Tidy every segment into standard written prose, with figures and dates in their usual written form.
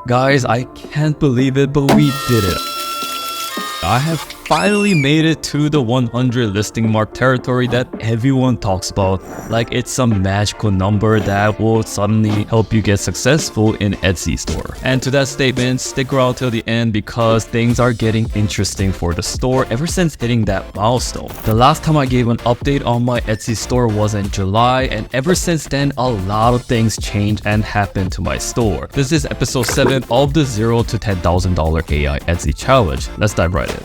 Guys, I can't believe it, but we did it. I have finally made it to the 100 listing mark territory that everyone talks about, like it's some magical number that will suddenly help you get successful in Etsy store. And to that statement, stick around till the end because things are getting interesting for the store ever since hitting that milestone. The last time I gave an update on my Etsy store was in July, and ever since then a lot of things changed and happened to my store. This is episode 7 of the $0 to $10,000 AI Etsy challenge. Let's dive right in.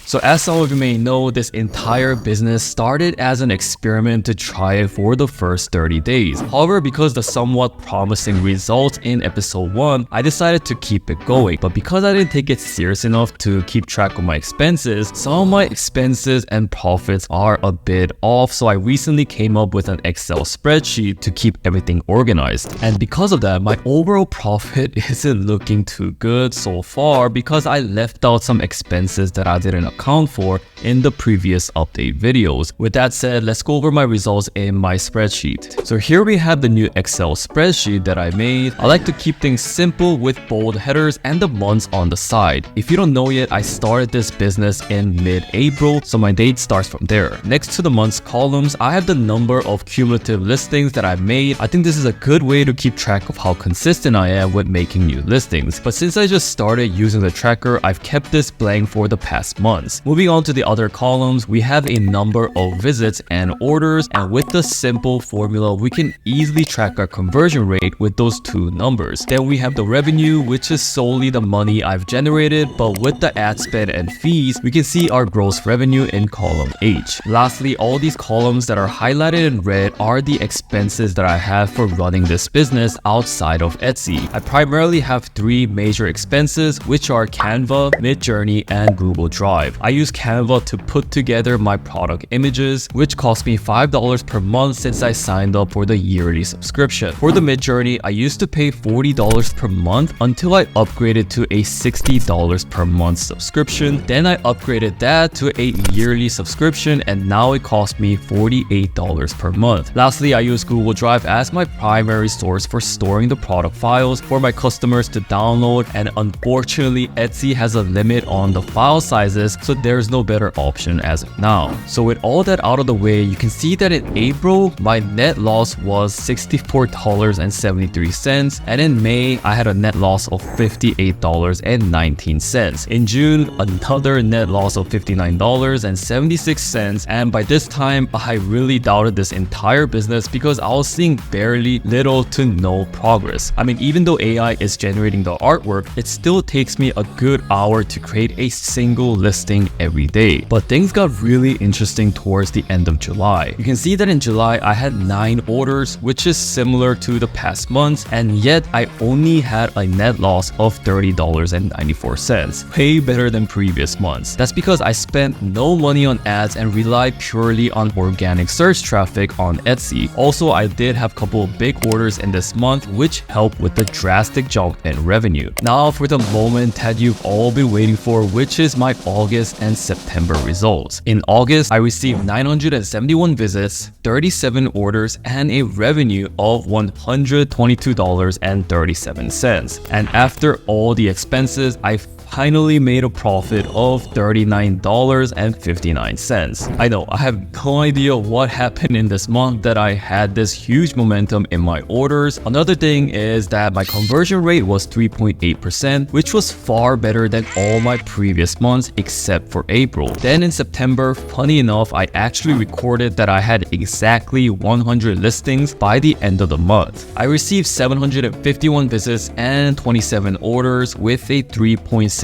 So as some of you may know, this entire business started as an experiment to try it for the first 30 days. However, because the somewhat promising results in episode 1, I decided to keep it going. But because I didn't take it serious enough to keep track of my expenses, some of my expenses and profits are a bit off. So I recently came up with an Excel spreadsheet to keep everything organized. And because of that, my overall profit isn't looking too good so far because I left out some expenses that I didn't account for in the previous update videos. With that said, let's go over my results in my spreadsheet. So here we have the new Excel spreadsheet that I made. I like to keep things simple with bold headers and the months on the side. If you don't know yet, I started this business in mid-April, so my date starts from there. Next to the months columns, I have the number of cumulative listings that I've made. I think this is a good way to keep track of how consistent I am with making new listings. But since I just started using the tracker, I've kept this blank for the past month. Moving on to the other columns, we have a number of visits and orders, and with the simple formula, we can easily track our conversion rate with those two numbers. Then we have the revenue, which is solely the money I've generated, but with the ad spend and fees, we can see our gross revenue in column H. Lastly, all these columns that are highlighted in red are the expenses that I have for running this business outside of Etsy. I primarily have 3 major expenses, which are Canva, Midjourney, and Google Drive. I use Canva to put together my product images, which cost me $5 per month since I signed up for the yearly subscription. For the Midjourney, I used to pay $40 per month until I upgraded to a $60 per month subscription. Then I upgraded that to a yearly subscription, and now it costs me $48 per month. Lastly, I use Google Drive as my primary source for storing the product files for my customers to download, and unfortunately, Etsy has a limit on the file sizes, so there's no better option as of now. So with all that out of the way, you can see that in April, my net loss was $64.73, and in May, I had a net loss of $58.19. In June, another net loss of $59.76, and by this time, I really doubted this entire business because I was seeing barely little to no progress. I mean, even though AI is generating the artwork, it still takes me a good hour to create a single listing every day. But things got really interesting towards the end of July. You can see that in July, I had 9 orders, which is similar to the past months, and yet I only had a net loss of $30.94, way better than previous months. That's because I spent no money on ads and relied purely on organic search traffic on Etsy. Also, I did have a couple of big orders in this month, which helped with the drastic jump in revenue. Now for the moment that you've all been waiting for, which is my August and September results. In August, I received 971 visits, 37 orders, and a revenue of $122.37. And after all the expenses, I finally made a profit of $39.59. I know, I have no idea what happened in this month that I had this huge momentum in my orders. Another thing is that my conversion rate was 3.8%, which was far better than all my previous months except for April. Then in September, funny enough, I actually recorded that I had exactly 100 listings by the end of the month. I received 751 visits and 27 orders with a 3.6%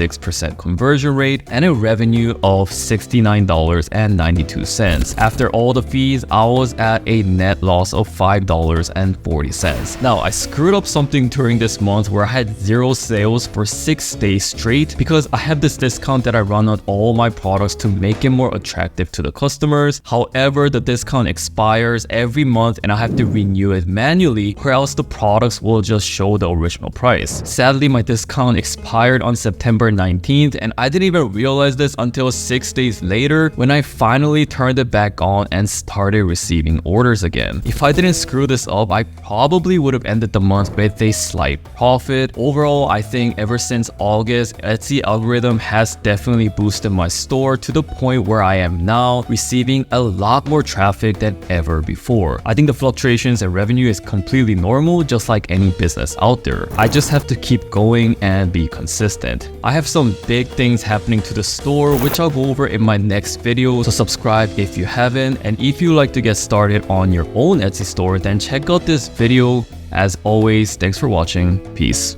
conversion rate and a revenue of $69.92. After all the fees, I was at a net loss of $5.40. Now, I screwed up something during this month where I had 0 sales for 6 days straight because I have this discount that I run on all my products to make it more attractive to the customers. However, the discount expires every month and I have to renew it manually, or else the products will just show the original price. Sadly, my discount expired on September December 19th, and I didn't even realize this until 6 days later when I finally turned it back on and started receiving orders again. If I didn't screw this up, I probably would have ended the month with a slight profit. Overall, I think ever since August, Etsy algorithm has definitely boosted my store to the point where I am now, receiving a lot more traffic than ever before. I think the fluctuations in revenue is completely normal, just like any business out there. I just have to keep going and be consistent. I have some big things happening to the store, which I'll go over in my next video, so subscribe if you haven't. And if you like to get started on your own Etsy store, then check out this video. As always, thanks for watching. Peace.